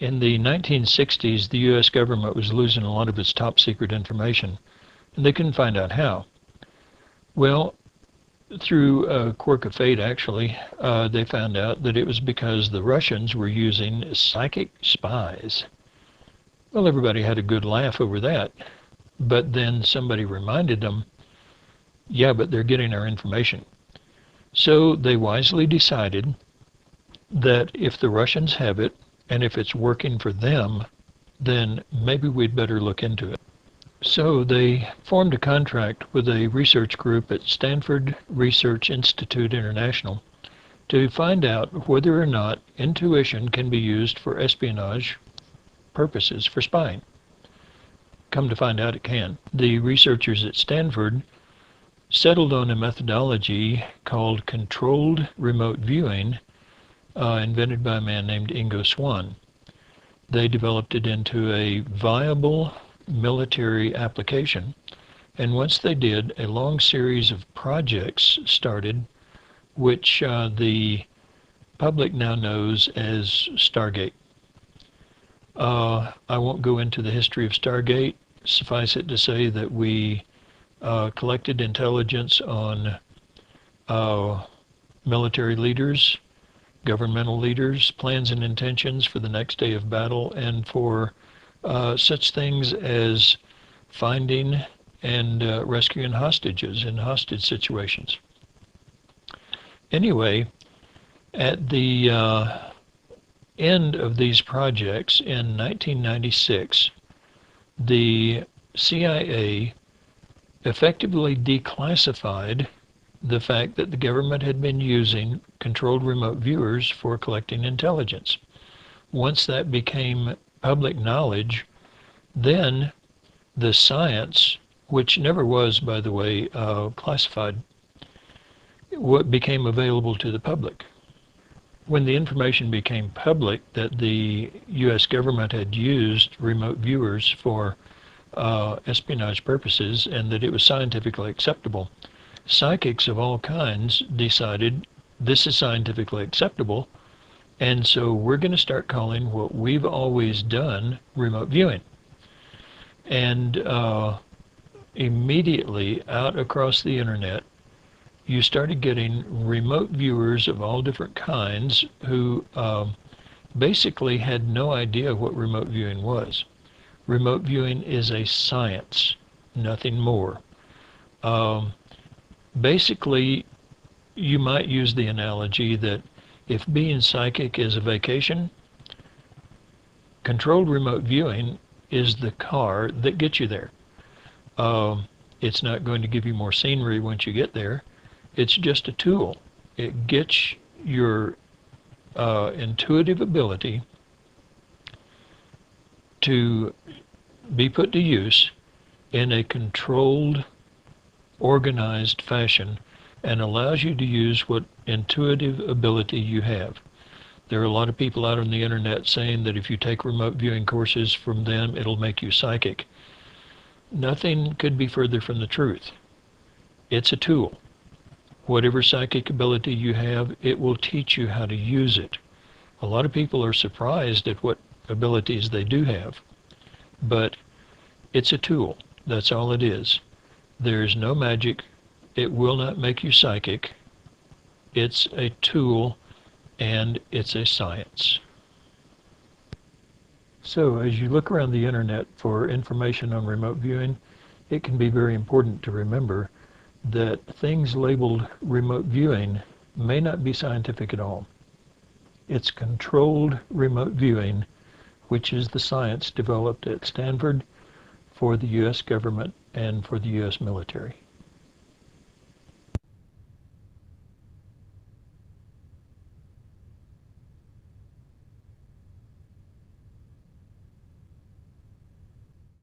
In the 1960s, the U.S. government was losing a lot of its top secret information, and they couldn't find out how. Well, through a quirk of fate, actually, they found out that it was because the Russians were using psychic spies. Well, everybody had a good laugh over that, but then somebody reminded them, yeah, but they're getting our information. So they wisely decided that if the Russians have it, and if it's working for them, then maybe we'd better look into it. So they formed a contract with a research group at Stanford Research Institute International to find out whether or not intuition can be used for espionage purposes, for spying. Come to find out it can. The researchers at Stanford settled on a methodology called controlled remote viewing, invented by a man named Ingo Swann. They developed it into a viable military application, and once they did, a long series of projects started, which the public now knows as Stargate. I won't go into the history of Stargate. Suffice it to say that we collected intelligence on military leaders, governmental leaders, plans and intentions for the next day of battle, and for such things as finding and rescuing hostages in hostage situations. Anyway, at the end of these projects in 1996, the CIA effectively declassified the fact that the government had been using controlled remote viewers for collecting intelligence. Once that became public knowledge, then the science, which never was, by the way, classified, what became available to the public. When the information became public that the U.S. government had used remote viewers for espionage purposes and that it was scientifically acceptable, psychics of all kinds decided this is scientifically acceptable, and so we're going to start calling what we've always done remote viewing. And immediately out across the internet, you started getting remote viewers of all different kinds who basically had no idea what remote viewing was. Remote viewing is a science, nothing more. Basically, you might use the analogy that if being psychic is a vacation, controlled remote viewing is the car that gets you there. It's not going to give you more scenery once you get there. It's just a tool. It gets your intuitive ability to be put to use in a controlled, organized fashion, and allows you to use what intuitive ability you have. There are a lot of people out on the internet saying that if you take remote viewing courses from them, it'll make you psychic. Nothing could be further from the truth. It's a tool. Whatever psychic ability you have, it will teach you how to use it. A lot of people are surprised at what abilities they do have, but it's a tool. That's all it is. There's no magic. It will not make you psychic. It's a tool, and it's a science. So as you look around the internet for information on remote viewing, it can be very important to remember that things labeled remote viewing may not be scientific at all. It's controlled remote viewing, which is the science developed at Stanford for the U.S. government and for the U.S. military.